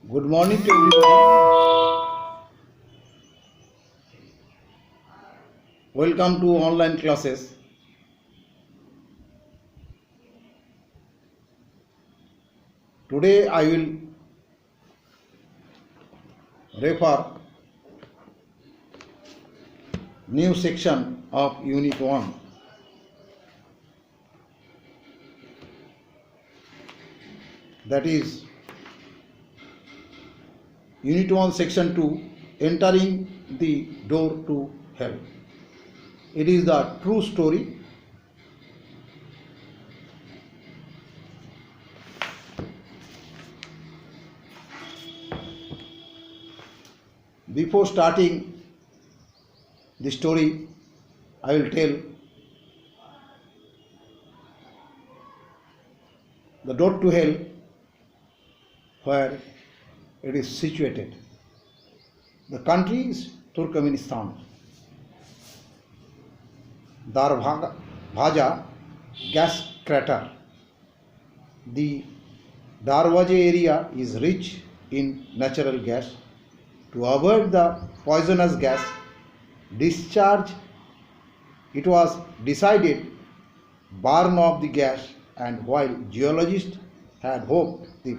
Good morning to everybody. Welcome to online classes. Today I will refer new section of Unit 1. That is Unit 1 Section 2, Entering the Door to Hell. It is the true story. Before starting the story, I will tell the door to hell where it is situated. The country is Turkmenistan. Darvaza gas crater. The Darvaza area is rich in natural gas. To avoid the poisonous gas discharge, it was decided burn off the gas, and while geologists had hoped the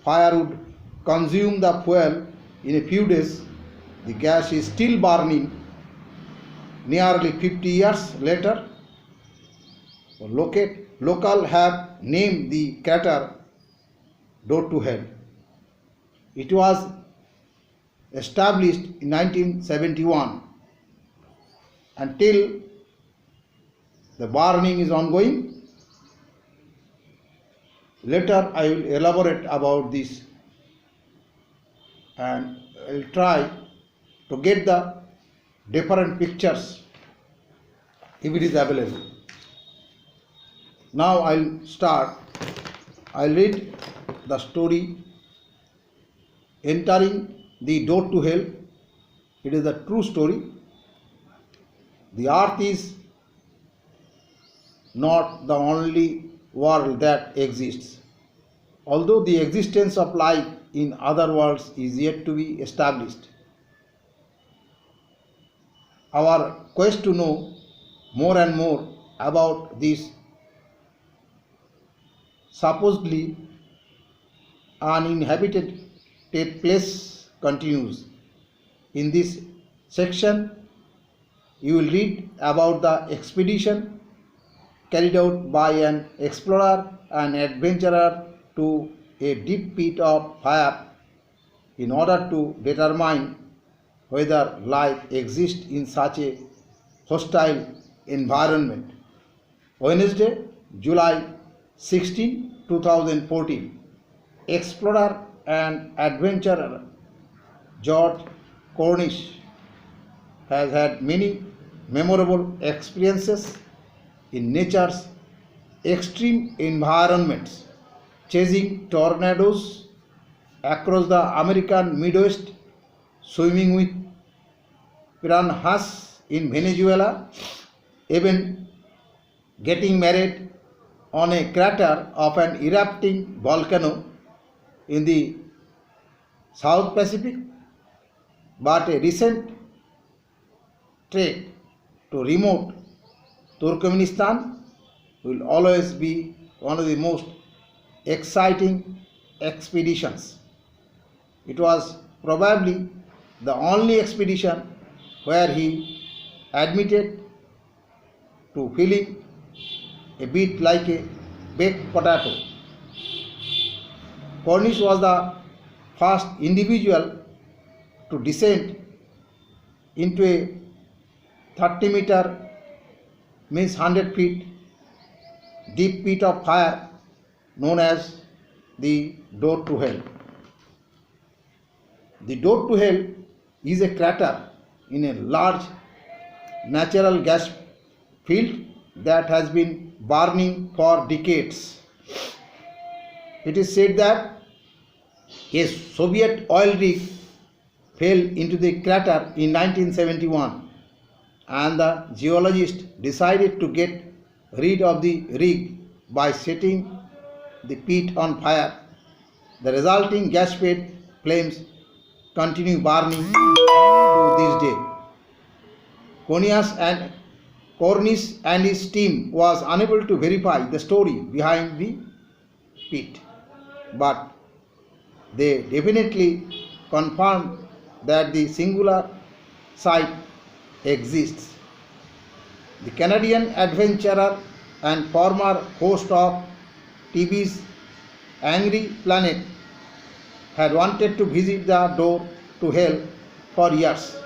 fire would consume the fuel in a few days, the gas is still burning. Nearly 50 years later, local have named the crater Door to Hell. It was established in 1971. Until the burning is ongoing. Later I will elaborate about this and I will try to get the different pictures if it is available. Now I will start. I will read the story Entering the Door to Hell. It is a true story. The earth is not the only world that exists. Although the existence of life in other worlds is yet to be established, our quest to know more and more about this supposedly uninhabited place continues. In this section, you will read about the expedition carried out by an explorer and adventurer to a deep pit of fire in order to determine whether life exists in such a hostile environment. Wednesday, July 16, 2014. Explorer and adventurer George Cornish has had many memorable experiences in nature's extreme environments, chasing tornadoes across the American Midwest, swimming with piranhas in Venezuela, even getting married on a crater of an erupting volcano in the South Pacific. But a recent trek to remote Turkmenistan will always be one of the most exciting expeditions. It was probably the only expedition where he admitted to feeling a bit like a baked potato. Cornish was the first individual to descend into a 30-meter, means 100 feet, deep pit of fire known as the Door to Hell. The Door to Hell is a crater in a large natural gas field that has been burning for decades. It is said that a Soviet oil rig fell into the crater in 1971, and the geologists decided to get rid of the rig by setting the pit on fire. The resulting gas fed flames continue burning to this day. Cornish and his team was unable to verify the story behind the pit, but they definitely confirmed that the singular site exists. The Canadian adventurer and former host of TV's Angry Planet had wanted to visit the door to hell for years.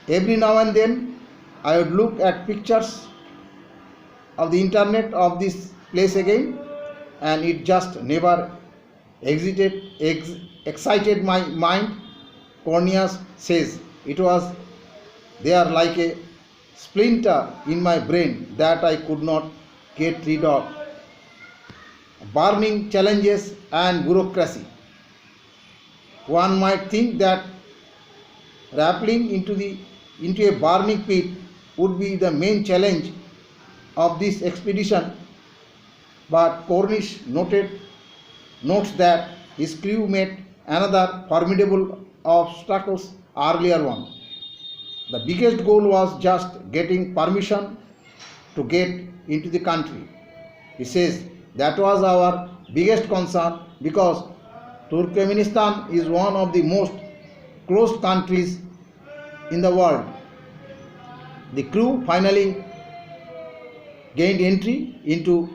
Every now and then I would look at pictures of the internet of this place again, and it just never excited my mind. Cornelius says it was there like a splinter in my brain that I could not get rid of. Burning challenges and bureaucracy. One might think that rappelling into a burning pit would be the main challenge of this expedition, but Cornish notes that his crew met another formidable obstacles earlier on. The biggest goal was just getting permission to get into the country. He says that was our biggest concern because Turkmenistan is one of the most closed countries in the world. The crew finally gained entry into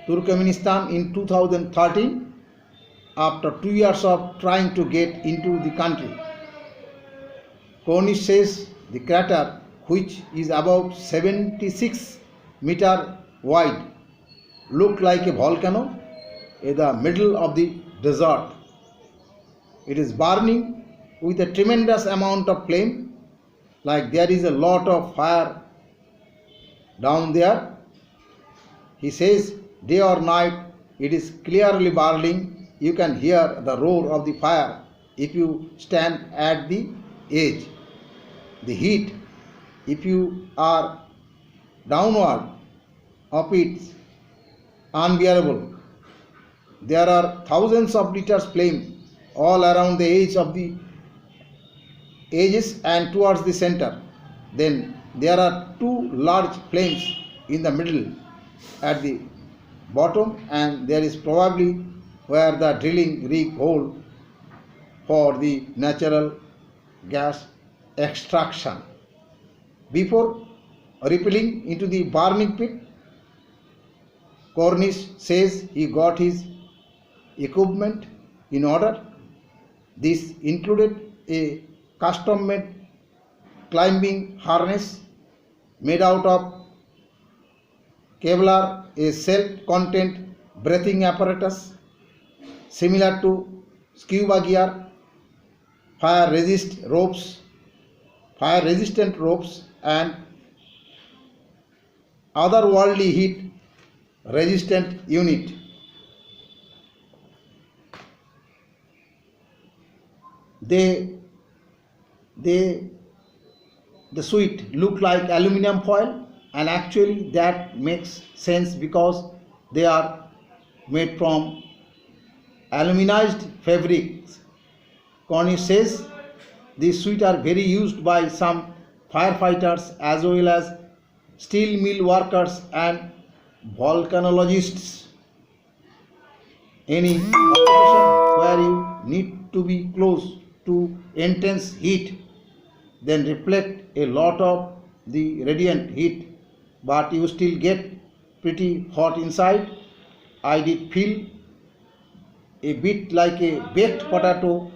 Turkmenistan in 2013 after 2 years of trying to get into the country. Cornish says the crater, which is about 76 meters wide, looked like a volcano in the middle of the desert. It is burning with a tremendous amount of flame, like there is a lot of fire down there. He says day or night it is clearly burning. You can hear the roar of the fire if you stand at the edge. The heat, if you are downward of it, unbearable. There are thousands of liters flame all around the edges and towards the center. Then there are two large flames in the middle at the bottom, and there is probably where the drilling rig hole for the natural gas extraction. Before rappelling into the burning pit, Cornish says he got his equipment in order. This included a custom-made climbing harness made out of Kevlar, a self-contained breathing apparatus similar to scuba gear, fire-resistant ropes, and otherworldly heat-resistant unit. The suit look like aluminum foil, and actually that makes sense because they are made from aluminized fabrics. Cornish says these suits are very used by some firefighters as well as steel mill workers and volcanologists. Any occupation where you need to be close to intense heat then reflect a lot of the radiant heat, but you still get pretty hot inside. I did feel a bit like a baked potato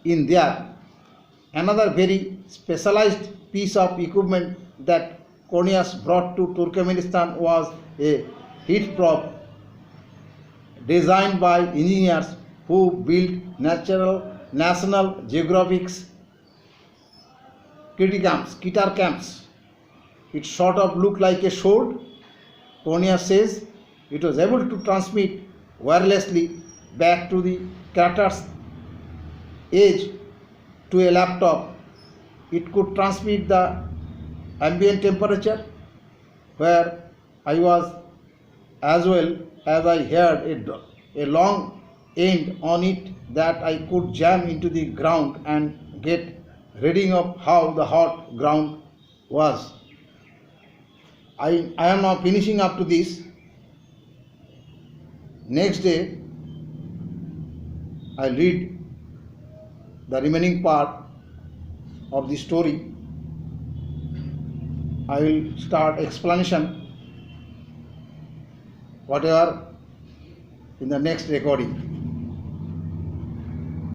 in there. Another very specialized piece of equipment that Cornelius brought to Turkmenistan was a heat prop designed by engineers who built National Geographic's Kitar camps. It sort of looked like a sword. Cornelius says it was able to transmit wirelessly back to the crater's edge to a laptop. It could transmit the ambient temperature where I was, as well as I heard a long end on it that I could jam into the ground and get reading of how the hot ground was. I am now finishing up to this. Next day, I read the remaining part of the story. I will start explanation whatever in the next recording.